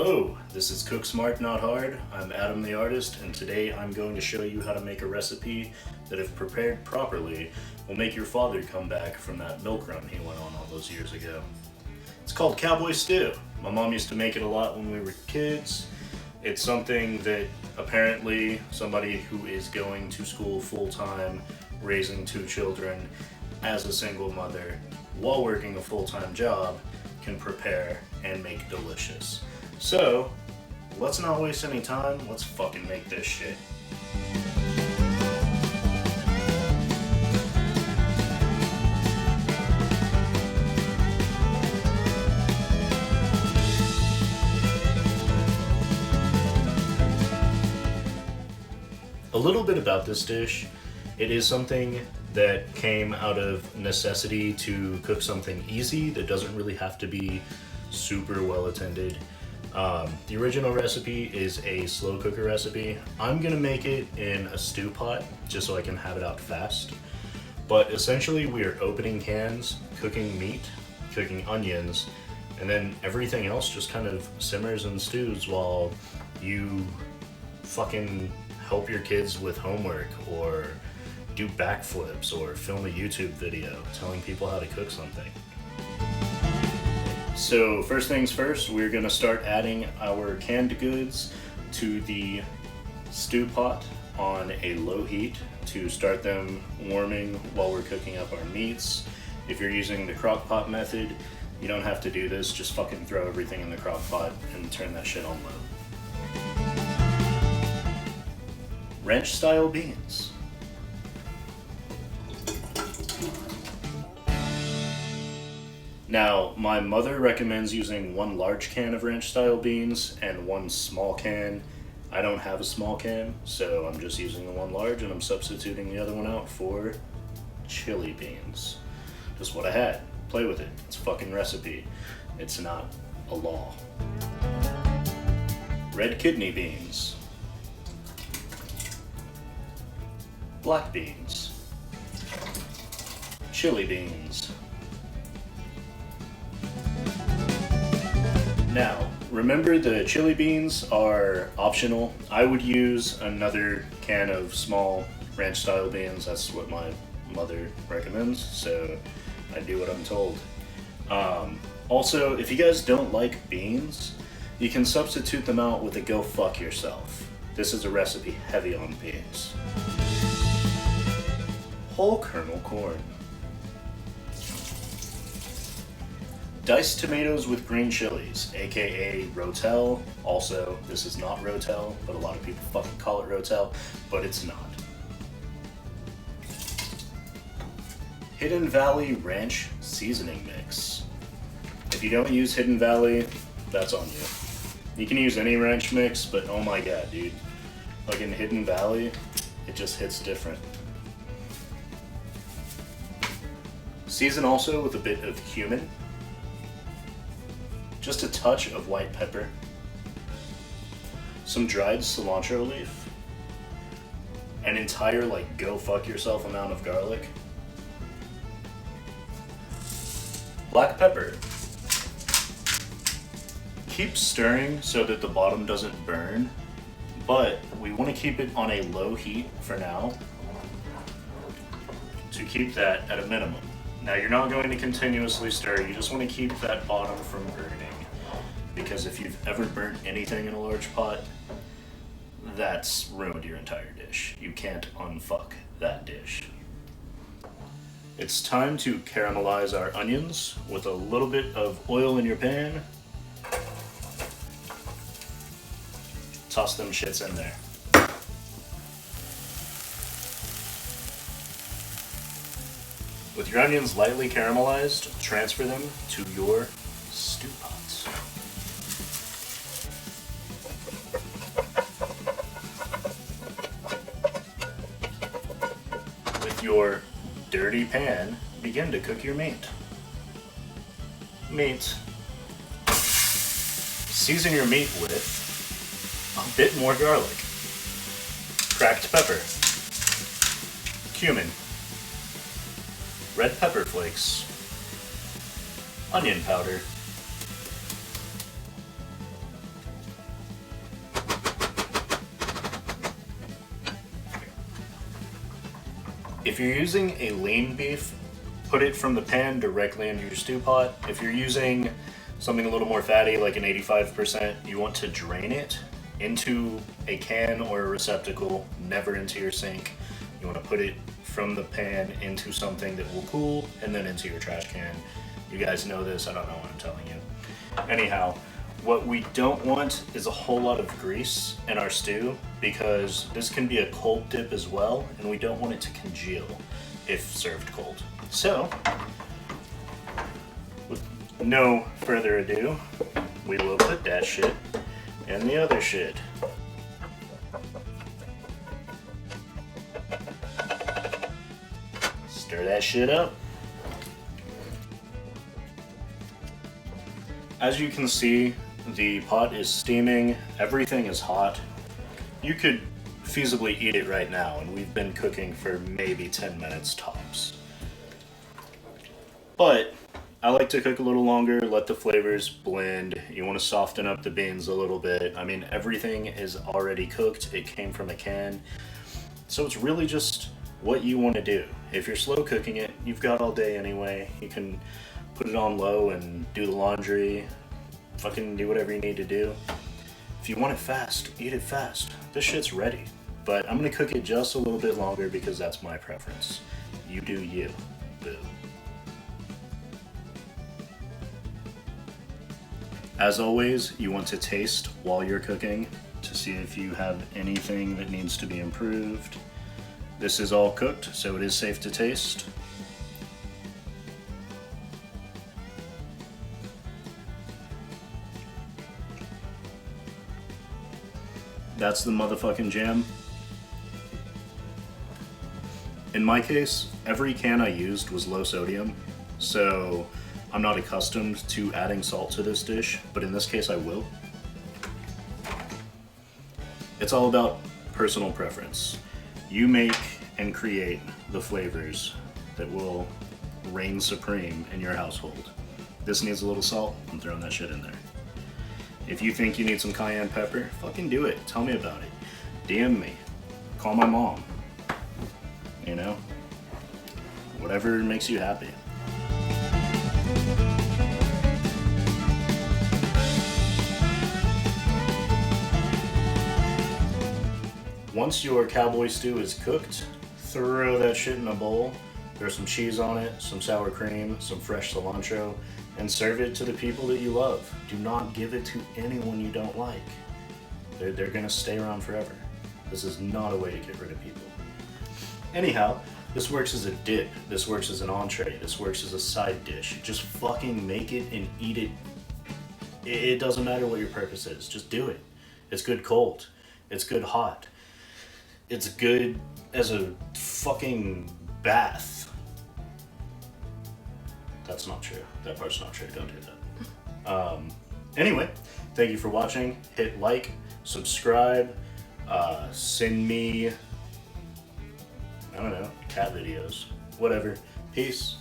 Hello, this is Cook Smart Not Hard. I'm Aadam the Artist, and today I'm going to show you how to make a recipe that, if prepared properly, will make your father come back from that milk run he went on all those years ago. It's called Cowboy stew. My mom used to make it a lot when we were kids. It's something that apparently somebody who is going to school full-time, raising 2 children as a single mother, while working a full-time job, can prepare and make delicious. So, let's not waste any time, let's fucking make this shit. A little bit about this dish. It is something that came out of necessity to cook something easy that doesn't really have to be super well attended. The original recipe is a slow cooker recipe. I'm gonna make it in a stew pot just so I can have it out fast. But essentially we are opening cans, cooking meat, cooking onions, and then everything else just kind of simmers and stews while you fucking help your kids with homework or do backflips or film a YouTube video telling people how to cook something. So first things first, we're gonna start adding our canned goods to the stew pot on a low heat to start them warming while we're cooking up our meats. If you're using the crock pot method, you don't have to do this, just fucking throw everything in the crock pot and turn that shit on low. Ranch style beans. Now, my mother recommends using 1 large can of ranch style beans and 1 small can. I don't have a small can, so I'm just using the 1 large and I'm substituting the other one out for chili beans. Just what I had. Play with it. It's a fucking recipe. It's not a law. Red kidney beans. Black beans. Chili beans. Now, remember the chili beans are optional. I would use another can of small ranch style beans. That's what my mother recommends, so I do what I'm told. Also, if you guys don't like beans, you can substitute them out with a go fuck yourself. This is a recipe heavy on beans. Whole kernel corn. Diced tomatoes with green chilies, aka Rotel. Also, this is not Rotel, but a lot of people fucking call it Rotel, but it's not. Hidden Valley Ranch Seasoning Mix. If you don't use Hidden Valley, that's on you. You can use any ranch mix, but oh my god, dude. Like in Hidden Valley, it just hits different. Season also with a bit of cumin. Just a touch of white pepper, some dried cilantro leaf, an entire go fuck yourself amount of garlic, black pepper. Keep stirring so that the bottom doesn't burn, but we want to keep it on a low heat for now to keep that at a minimum. Now you're not going to continuously stir, you just want to keep that bottom from burning. Because if you've ever burnt anything in a large pot, that's ruined your entire dish. You can't unfuck that dish. It's time to caramelize our onions with a little bit of oil in your pan. Toss them shits in there. With your onions lightly caramelized, transfer them to your stew pots. With your dirty pan, begin to cook your meat. Season your meat with a bit more garlic, cracked pepper, cumin, red pepper flakes, onion powder, If you're using a lean beef, put it from the pan directly into your stew pot. If you're using something a little more fatty, like an 85%, you want to drain it into a can or a receptacle, never into your sink. You want to put it from the pan into something that will cool, and then into your trash can. You guys know this, I don't know what I'm telling you. Anyhow, what we don't want is a whole lot of grease in our stew, because this can be a cold dip as well, and we don't want it to congeal if served cold. So, with no further ado, we will put that shit in the other shit. Stir that shit up. As you can see, the pot is steaming, everything is hot. You could feasibly eat it right now, and we've been cooking for maybe 10 minutes tops. But I like to cook a little longer, let the flavors blend. You want to soften up the beans a little bit. I mean, everything is already cooked. It came from a can. So it's really just what you want to do. If you're slow cooking it, you've got all day anyway. You can put it on low and do the laundry, fucking do whatever you need to do. If you want it fast, eat it fast. This shit's ready. But I'm gonna cook it just a little bit longer because that's my preference. You do you, boo. As always, you want to taste while you're cooking to see if you have anything that needs to be improved. This is all cooked, so it is safe to taste. That's the motherfucking jam. In my case, every can I used was low sodium, so I'm not accustomed to adding salt to this dish, but in this case I will. It's all about personal preference. You make and create the flavors that will reign supreme in your household. This needs a little salt, I'm throwing that shit in there. If you think you need some cayenne pepper, fucking do it. Tell me about it. DM me. Call my mom. You know? Whatever makes you happy. Once your cowboy stew is cooked, throw that shit in a bowl. Throw some cheese on it, some sour cream, some fresh cilantro, and serve it to the people that you love. Do not give it to anyone you don't like. They're gonna stay around forever. This is not a way to get rid of people. Anyhow, this works as a dip, this works as an entree, this works as a side dish. Just fucking make it and eat it. It doesn't matter what your purpose is, just do it. It's good cold, it's good hot. It's good as a fucking bath. That's not true. That part's not true. Don't do that. Anyway, thank you for watching. Hit like, subscribe, send me, I don't know, cat videos, whatever. Peace.